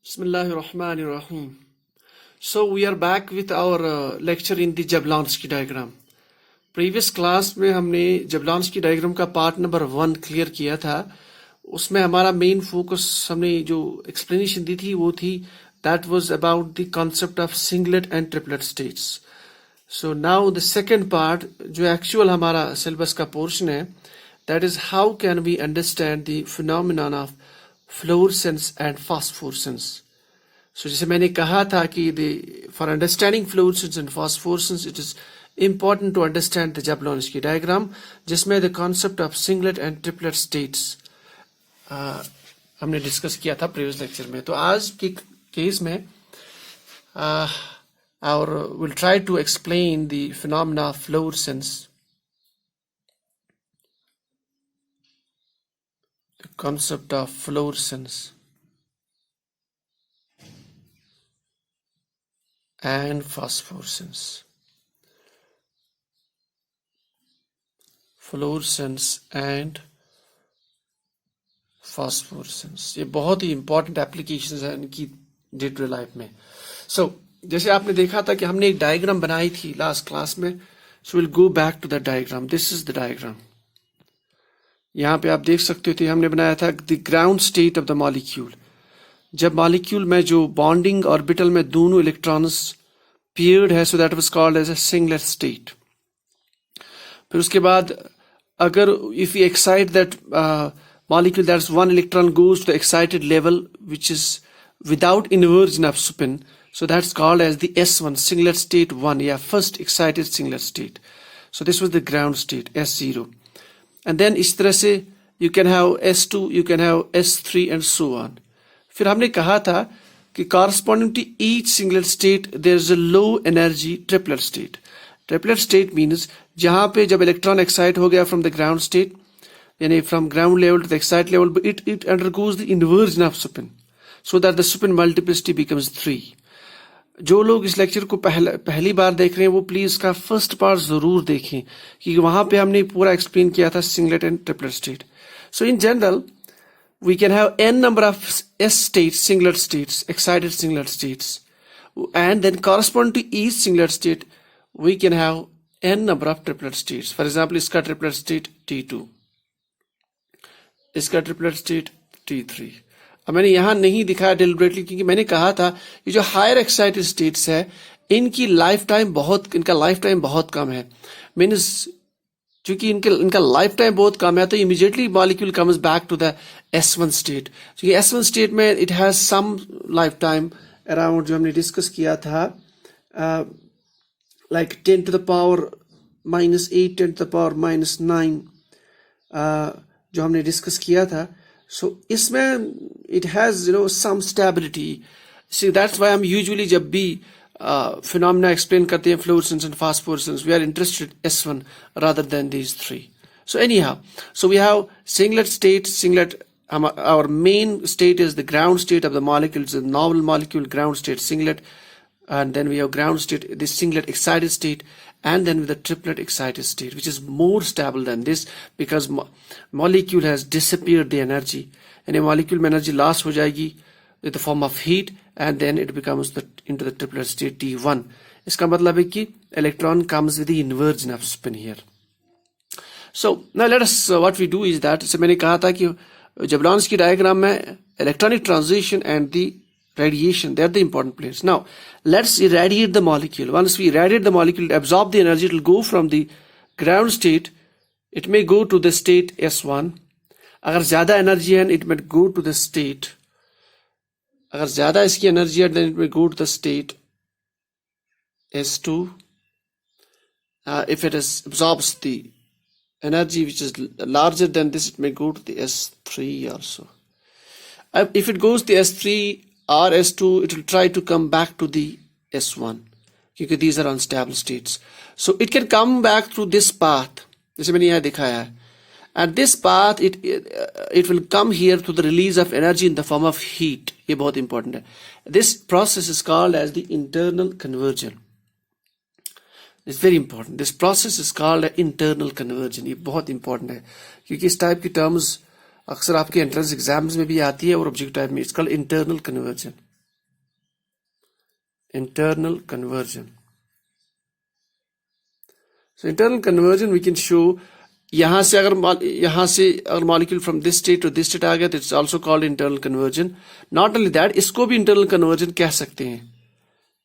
Bismillahirrahmanirrahim. So we are back with our lecture in the Jablonski diagram. Previous class में हमने जबलांस्की diagram का part number 1 clear किया था. उसमें हमारा मेन फोकस हमने जो एक्सप्लेनेशन दी थी वो थी that was about the concept of singlet and triplet states. So now the second part जो एक्चुअल हमारा सिलेबस का पोर्शन है that is how can we understand the phenomenon of fluorescence and phosphorescence. So जैसे मैंने कहा था कि for understanding fluorescence and phosphorescence it is important to understand the Jablonski diagram जिसमें the concept of singlet and triplet states हमने discuss किया था previous lecture में. तो आज के केस में we'll try to explain the phenomena of fluorescence, the concept of fluorescence and phosphorescence. Fluorescence and phosphorescence ये बहुत ही इंपॉर्टेंट एप्लीकेशंस हैं इनकी डे टू डे लाइफ में. सो जैसे आपने देखा था कि हमने एक डायग्राम बनाई थी लास्ट क्लास में. So will go back to the diagram. This is the diagram. यहाँ पे आप देख सकते थे हमने बनाया था the ground state of the molecule. जब मॉलिक्यूल में जो बॉन्डिंग ऑर्बिटल में दोनों इलेक्ट्रॉन्स पेयर्ड है so that was called as a singlet state. फिर उसके बाद अगर if you excite that molecule that is one electron goes to the excited level which is without inversion of spin so that's called as the S1 singlet state 1 या first excited singlet state. So this was the ground state S0 and then इस तरह से you can have S2 you can have S3 and so on. फिर हमने कहा था कि corresponding to each singlet state there is a low energy triplet state. Triplet state means जहां पे जब इलेक्ट्रॉन एक्साइट हो गया from the ground state यानी from ground level to the excite level it undergoes the inversion of spin so that the spin multiplicity becomes 3. जो लोग इस lecture को पहली बार देख रहे हैं वो प्लीज इसका फर्स्ट पार्ट जरूर देखें क्योंकि वहां पे हमने पूरा एक्सप्लेन किया था singlet and triplet state. So in general we can have n number of S states, singlet states, excited singlet states, and then corresponding to each singlet state, we can have n number of triplet states. For example, इसका triplet state T2, इसका triplet state T3. अब मैंने यहाँ नहीं दिखाया deliberately क्योंकि मैंने कहा था ये जो higher excited states है इनकी इनका लाइफ टाइम बहुत कम है. मीन्स क्योंकि इनका लाइफ टाइम बहुत कम है तो immediately molecule comes back to the S1 state. क्योंकि S1 स्टेट में it has some life time around जो हमने डिस्कस किया था like 10 to the power -8 10 to the power -9 जो हमने डिस्कस किया था. सो इसमें it has some stability. See that's why हम यूजुअली जब भी phenomena explain करते हैं fluorescence and phosphorescence we are interested S1 rather than these three. So anyhow, so we have singlet state. Our main state is the ground state of the molecule. It's a novel molecule ground state singlet, and then we have ground state the singlet excited state, and then with the triplet excited state which is more stable than this because molecule has disappeared the energy and a molecule में energy loss हो जाएगी in the form of heat and then it becomes into the triplet state T1. इसका मतलब है कि electron comes with the inversion of spin here. So now let us what we do is that जैसे मैंने कहा था कि Jablonski diagram में electronic transition and the radiation they are the important players. Now let's irradiate the molecule. Once we irradiate the molecule, absorb the energy, it will go from the ground state, it may go to the state S1. अगर ज्यादा energy है it may go to the state, अगर ज्यादा इसकी energy है then it may go to the state S2. If it absorbs the energy which is larger than this, it may go to the S3 also. If it goes to S3 or S2, it will try to come back to the S1 because these are unstable states. So it can come back through this path जैसे मैंने यहाँ दिखाया है. And this path it will come here to the release of energy in the form of heat. ये बहुत important है. This process is called as the internal conversion. It's very important. This process is called internal conversion. ये बहुत important है क्योंकि इस type की terms अक्सर आपके एंट्रेंस एग्जाम्स में भी आती है और ऑब्जेक्टिव टाइप में. It's called internal conversion. internal conversion. So internal conversion we can show, यहाँ से अगर molecule from this state to this state आ गया तो it's also called internal conversion. Not only that, इसको भी internal conversion कह सकते हैं.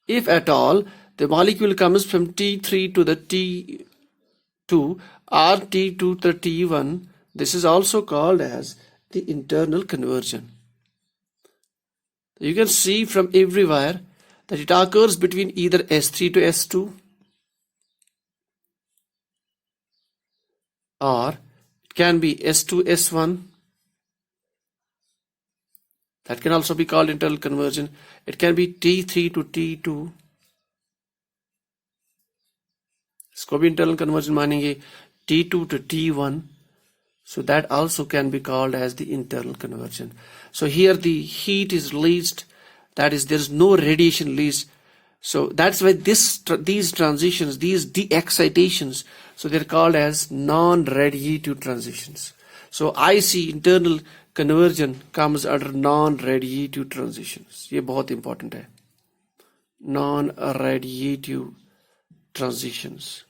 If at all the molecule comes from T3 to the T2 or T2 to the T1, this is also called as the internal conversion. You can see from everywhere that it occurs between either S3 to S2 or it can be S2 S1. That can also be called internal conversion. It can be T3 to T2. इसको भी internal conversion मानेंगे. T2 to T1. So that also can be called as the internal conversion. So here the heat is released, that is, there is no radiation released. So that's why these transitions, these de-excitations, so they're called as non-radiative transitions. So I see internal conversion comes under non-radiative transitions. ये बहुत important है. Non-radiative transitions.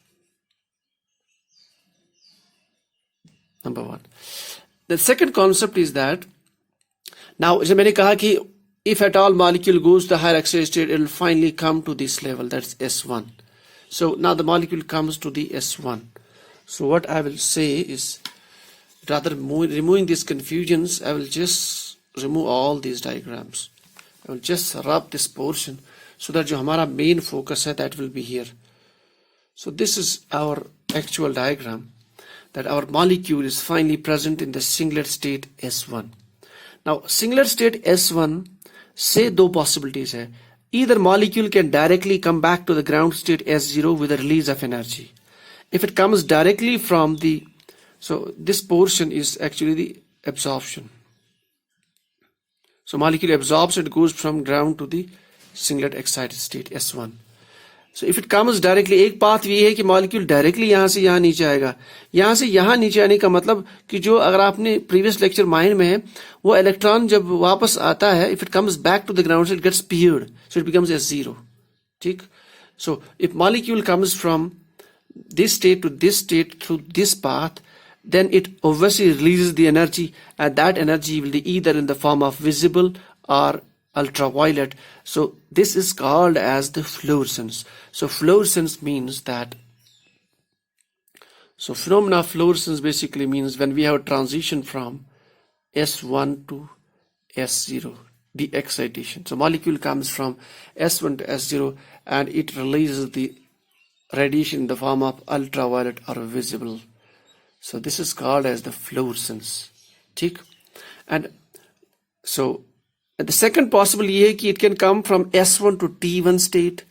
Number one. The second concept is that, now जब मैंने कहा कि if at all molecule goes to the higher excited state, it will finally come to this level, that's S1. So now the molecule comes to the S1. So what I will say is, rather removing these confusions, I will just remove all these diagrams. I will just rub this portion so that जो हमारा main focus है, that will be here. So this is our actual diagram, that our molecule is finally present in the singlet state S1. Now singlet state S1 से दो possibilities है. Either molecule can directly come back to the ground state S0 with a release of energy. If it comes directly from the, so this portion is actually the absorption. So molecule absorbs, it goes from ground to the singlet excited state S1. So if it comes directly, एक path ये है कि molecule directly यहाँ से यहाँ नीचे आएगा. यहाँ से यहाँ नीचे आने का मतलब कि जो, अगर आपने प्रीवियस लेक्चर माइंड में है, वो इलेक्ट्रॉन जब वापस आता है, if it comes back to the ground, it gets speared, so it becomes S0. ठीक. So if molecule comes from this state to this state through this path, then it obviously releases the energy, and that energy will be either in the form of visible or ultraviolet. So this is called as the fluorescence. So fluorescence means that, so phenomena of fluorescence basically means when we have a transition from S1 to S0, the excitation. So molecule comes from S1 to S0 and it releases the radiation in the form of ultraviolet or visible. So this is called as the fluorescence. ठीक. And so the second possible ये है कि it can come from S1 to T1 state,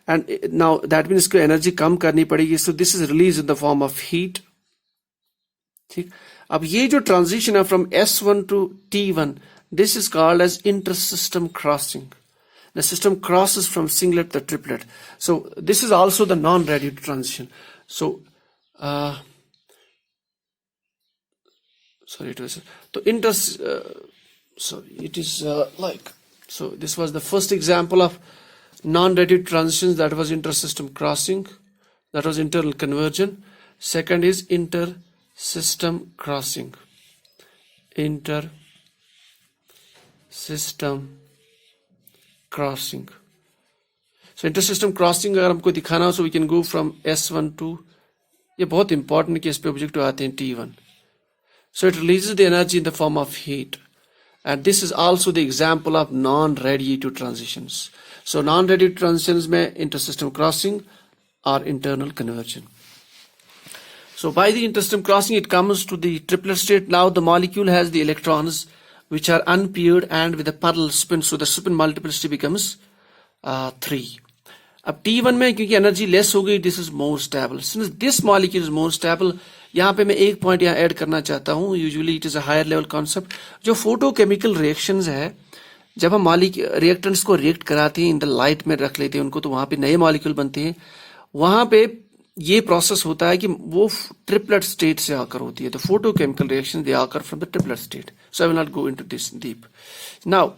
and now that means इसको energy कम करनी पड़ेगी. So this is released in the form of heat. ठीक. अब ये जो transition है from S1 to T1, this is called as intersystem crossing. The system crosses from singlet to triplet. So this is also the non-radiative transition. So sorry, it was it is like, so this was the first example of non-radiative transitions, that was intersystem crossing, that was internal conversion. Second is intersystem crossing. Intersystem crossing. So intersystem crossing अगर हमको दिखाना हो, so we can go from S1 to, ये बहुत important कि इस पे objective आते हैं T1. So it releases the energy in the form of heat, and this is also the example of non-radiative transitions. So non-radiative transitions में intersystem crossing or internal conversion. So by the intersystem crossing, it comes to the triplet state. Now the molecule has the electrons which are unpaired and with a parallel spin, so the spin multiplicity becomes 3. अब T1 में क्योंकि energy less हो गई, this is more stable. Since this molecule is more stable, यहाँ पे मैं एक point यहाँ ऐड करना चाहता हूँ. Usually it is a higher level concept. जो फोटोकेमिकल रिएक्शंस है, जब हम रिएक्टेंट्स को रिएक्ट कराते हैं, इन द लाइट में रख लेते हैं उनको, तो वहां पे नए मॉलिक्यूल बनते हैं. वहां पे ये प्रोसेस होता है कि वो ट्रिपलेट स्टेट से आकर होती है. तो फोटोकेमिकल रिएक्शन दे आकर from the triplet state. So I will not go into this deep. Now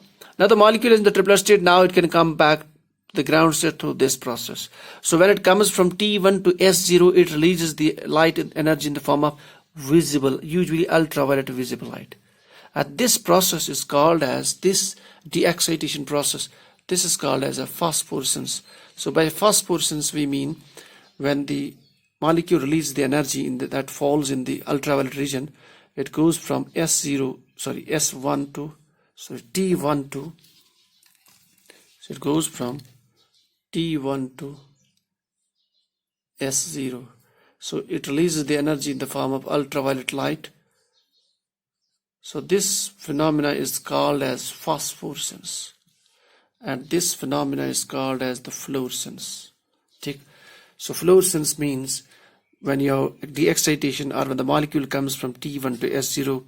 the molecule is in the triplet state. Now it can come back the ground state through this process. So when it comes from T1 to S0, it releases the light energy in the form of visible, usually ultraviolet visible light. And this process is called as, this de-excitation process, this is called as a phosphorescence. So by phosphorescence we mean when the molecule releases the energy that falls in the ultraviolet region, it goes from T1 to, so it goes from T1 to S0. So it releases the energy in the form of ultraviolet light. So this phenomena is called as phosphorescence, and this phenomena is called as the fluorescence. So fluorescence means when your de-excitation, or when the molecule comes from T1 to S0,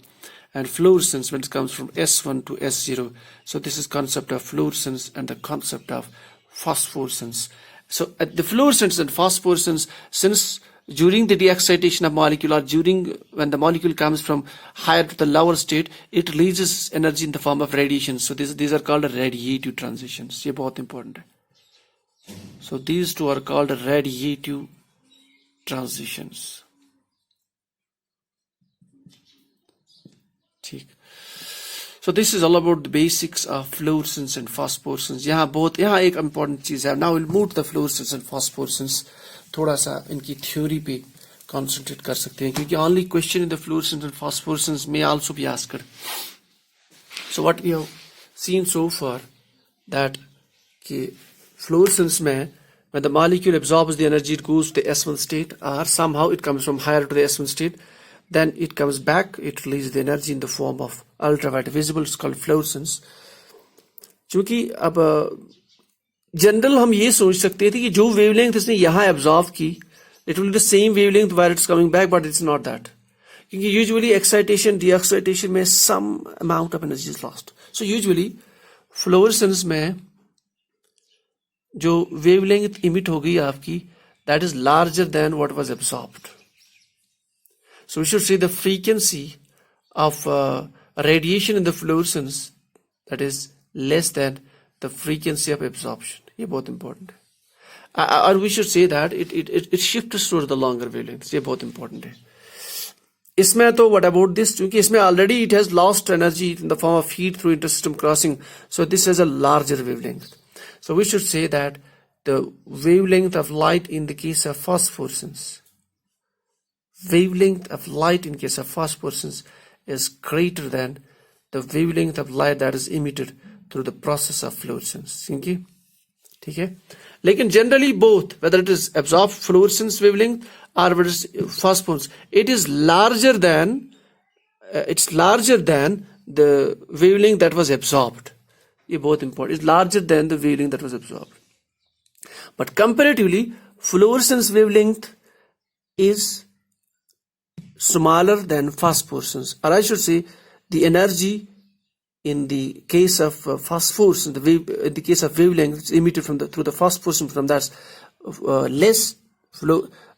and fluorescence when it comes from S1 to S0. So this is concept of fluorescence and the concept of phosphorescence. So the fluorescence and phosphorescence, since during the de-excitation of molecule, or during when the molecule comes from higher to the lower state, it releases energy in the form of radiation. So these are called radiative transitions. ये बहुत important है. So these two are called radiative transitions. So this is all about the basics of fluorescence and phosphorescence. यहाँ एक important चीज है. Now we'll move to the fluorescence and phosphorescence. थोड़ा सा इनकी theory पे concentrate कर सकते हैं, क्योंकि only question in the fluorescence and phosphorescence may also be asked. So what we have seen so far, that कि fluorescence में when the molecule absorbs the energy, it goes to the S1 state, or somehow it comes from higher to the S1 state. Then it comes back, it releases the energy in the form of ultraviolet visible, it's called fluorescence. क्योंकि अब general हम ये सोच सकते थे कि जो wavelength इसने यहाँ एब्जॉर्व की, it will be the same wavelength while it's coming back, but it's not that. क्योंकि usually excitation, de-excitation में some amount of energy is lost. So usually fluorescence में जो wavelength emit हो गई आपकी, that is larger than what was absorbed. So we should say the frequency of radiation in the fluorescence, that is less than the frequency of absorption. ये बहुत important है. Or we should say that it shifts towards the longer wavelengths. ये बहुत important है. इसमें तो what about this? क्योंकि इसमें already it has lost energy in the form of heat through intersystem crossing. So this has a larger wavelength. So we should say that the wavelength of light in the case of phosphorescence, wavelength of light in case of phosphorescence is greater than the wavelength of light that is emitted through the process of fluorescence. ठीक है? लेकिन generally both, whether it is absorbed fluorescence wavelength or whether it is phosphorescence, it is larger than the wavelength that was absorbed. ये बहुत important. It's larger than the wavelength that was absorbed. But comparatively, fluorescence wavelength is smaller than phosphorescence, or I should say the energy in the case of phosphorescence, in the case of wavelength, it's emitted through the phosphorescence from that's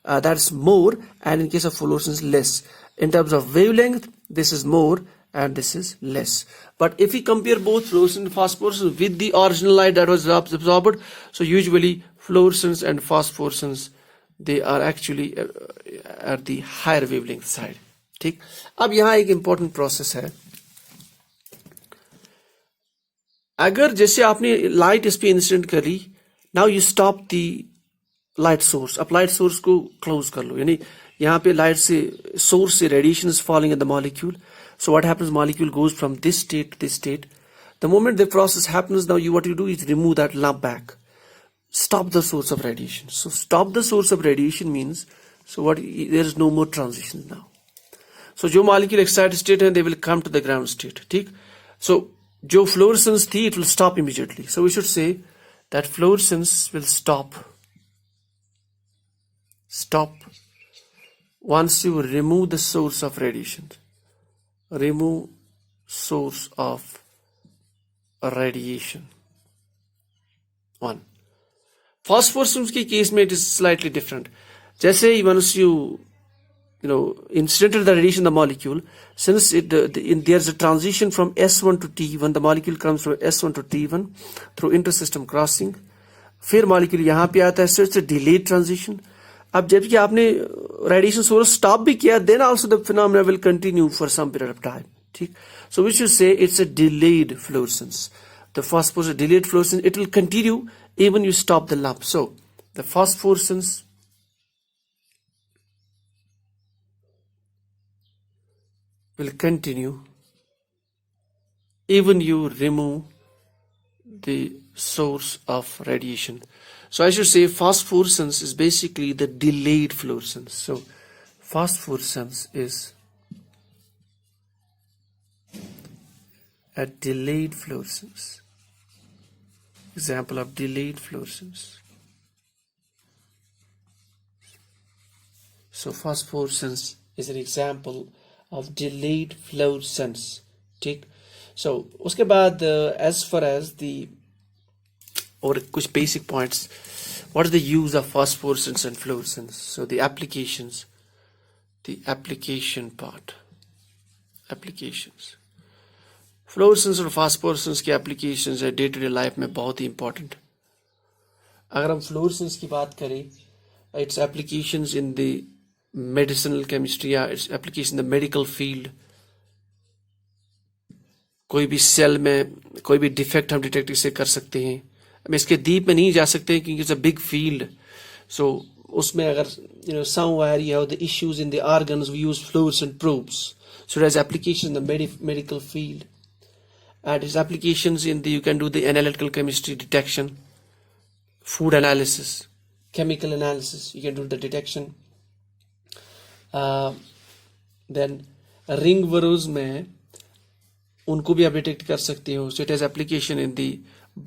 that's more, and in case of fluorescence less. In terms of wavelength, this is more and this is less. But if we compare both fluorescence and phosphorescence with the original light that was absorbed, so usually fluorescence and phosphorescence, they are actually at the higher wavelength side. ठीक. अब यहाँ एक important process है. अगर जैसे आपने light इस पे इंसिडेंट करी, now you stop the light source. अब light source को close कर लो, यानी यहाँ पे light से source से radiation is falling at the molecule. So what happens? Molecule goes from this state to this state. The moment the process happens, now what you do is remove that lump back. Stop the source of radiation. So stop the source of radiation means, so what? There is no more transition now. So जो molecule excited state है, they will come to the ground state. ठीक? So जो fluorescence थी, it will stop immediately. So we should say that fluorescence will stop once you remove the source of radiation. Remove source of radiation. One. Phosphorescence के case में it is slightly different. जैसे once you incidented the radiation in the molecule, since there's a transition from S1 to T1, the molecule comes from S1 to T1 through intersystem crossing. फिर molecule यहाँ पे आता है, so it's a delayed transition. अब जबकि आपने radiation source stop भी किया, then also the phenomena will continue for some period of time. ठीक, so we should say it's a delayed fluorescence. The phosphorescence delayed fluorescence, it will continue even you stop the lump. So the phosphorescence will continue even you remove the source of radiation. So I should say phosphorescence is basically the delayed fluorescence. So phosphorescence is a delayed fluorescence. Example of delayed fluorescence. So phosphorescence is an example of delayed fluorescence. ठीक, so उसके बाद as far as the और कुछ basic points, what is the use of phosphorescence and fluorescence? So the applications, the application part, applications. Fluorescence और फास्फोरेसेंस की applications है day to day life में बहुत ही इंपॉर्टेंट. अगर हम फ्लोरेसेंस की बात करें, its applications in the medicinal chemistry या its application in the medical field. कोई भी सेल में कोई भी डिफेक्ट हम डिटेक्ट इससे कर सकते हैं. हम इसके डीप में नहीं जा सकते क्योंकि it's a big field. So उसमें अगर somewhere you have the issues in the organs, we use fluorescent probes. So it has application in the medical field. And its applications in the, you can do the analytical chemistry detection, food analysis, chemical analysis, you can do the detection. Then ring worms में उनको भी आप detect कर सकते हो. So it has application in the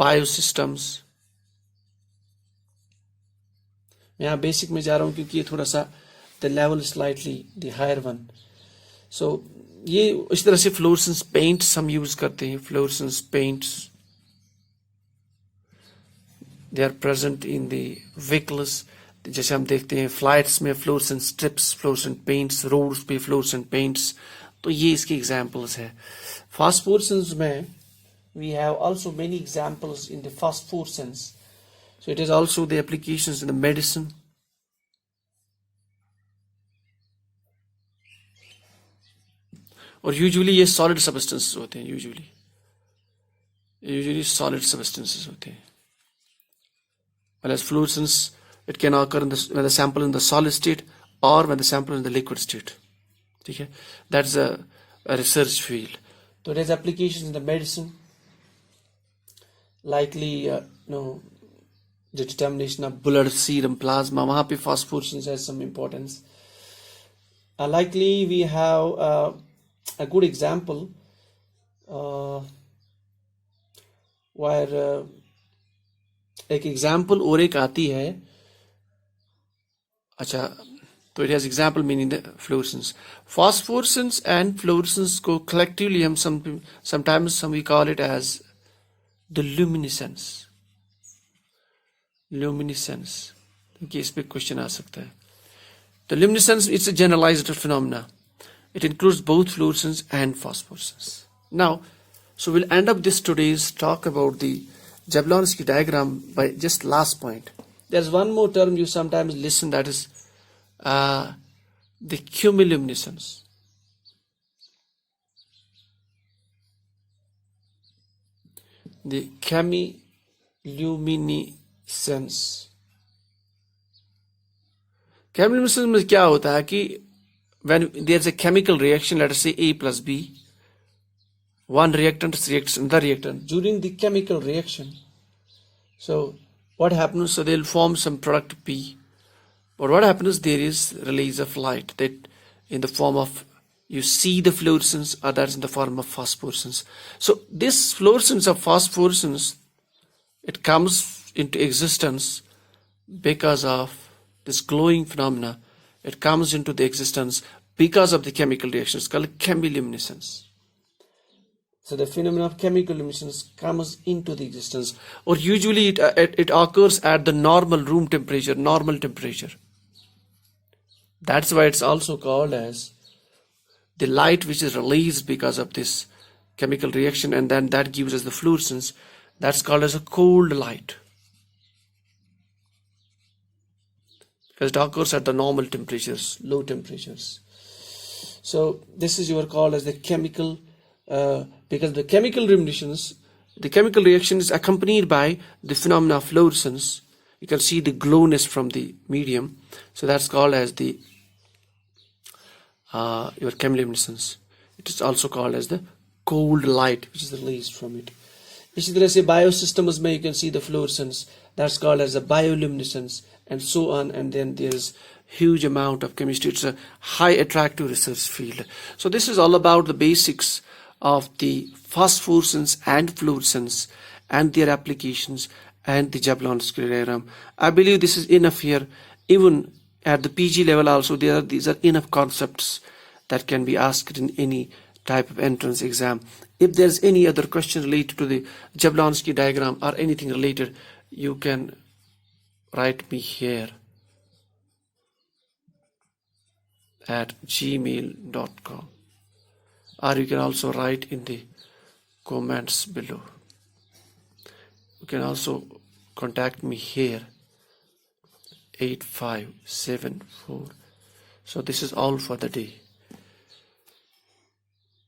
biosystems. मैं यहाँ basic में जा रहा हूँ क्योंकि ये थोड़ा सा the level slightly the higher one. So ये इस तरह से फ्लोरेसेंस पेंट्स हम यूज करते हैं. Fluorescence paints they are present in the vehicles. जैसे हम देखते हैं फ्लाइट्स में fluorescent strips, fluorescent paints, roads पे फ्लोरेसेंट पेंट्स. तो ये इसके एग्जांपल्स है. फास्फोरेसेंस में we have also many examples in the phosphorescence. So it is also the applications in the medicine. और यूजुअली ये सॉलिड सब्सटेंसेस होते हैं. यूजुअली सॉलिड सब्सटेंसेस होते हैं. Whereas fluorescence, it can occur when the sample in the solid state or when the sample in the liquid state. ठीक है, that's a research field. So it has applications in the medicine, likely the determination of blood serum plasma. वहाँ पे phosphorescence has some importance. Likely we have a good example where एक example और एक आती है. अच्छा, तो it has example meaning the fluorescence. Phosphorescence and fluorescence को कलेक्टिवली हम sometimes we call it as the luminescence. Luminescence, क्योंकि इस पे क्वेश्चन आ सकता है. The luminescence it's a generalized phenomena. It includes both fluorescence and phosphorescence. Now, so we'll end up this today's talk about the Jablonski diagram by just last point. There's one more term you sometimes listen, that is the chemiluminescence. The chemiluminescence. Chemiluminescence में क्या होता है कि when there's a chemical reaction, let us say A plus B, one reactant reacts another reactant. During the chemical reaction, so what happens? So they'll form some product P, but what happens? There is release of light that in the form of, you see the fluorescence, or that's in the form of phosphorescence. So this fluorescence of phosphorescence, it comes into existence because of this glowing phenomena. It comes into the existence because of the chemical reaction. It's called chemiluminescence. So the phenomenon of chemiluminescence comes into the existence, or usually it occurs at the normal room temperature, normal temperature. That's why it's also called as the light which is released because of this chemical reaction, and then that gives us the fluorescence. That's called as a cold light. because it occurs at the normal temperatures, low temperatures. So this is called as the chemical, because the chemical reaction is accompanied by the phenomena of fluorescence. You can see the glowness from the medium, so that's called as the your chemiluminescence. It is also called as the cold light which is released from it. इसी तरह से biosystems में you can see the fluorescence, that's called as the bioluminescence, and so on, and then there's huge amount of chemistry. It's a high attractive research field. So this is all about the basics of the phosphorescence and fluorescence and their applications and the Jablonski diagram. I believe this is enough here. Even at the PG level also, these are enough concepts that can be asked in any type of entrance exam. If there's any other question related to the Jablonski diagram or anything related, you can write me here at gmail.com, or you can also write in the comments below. You can also contact me here 8574. So this is all for the day.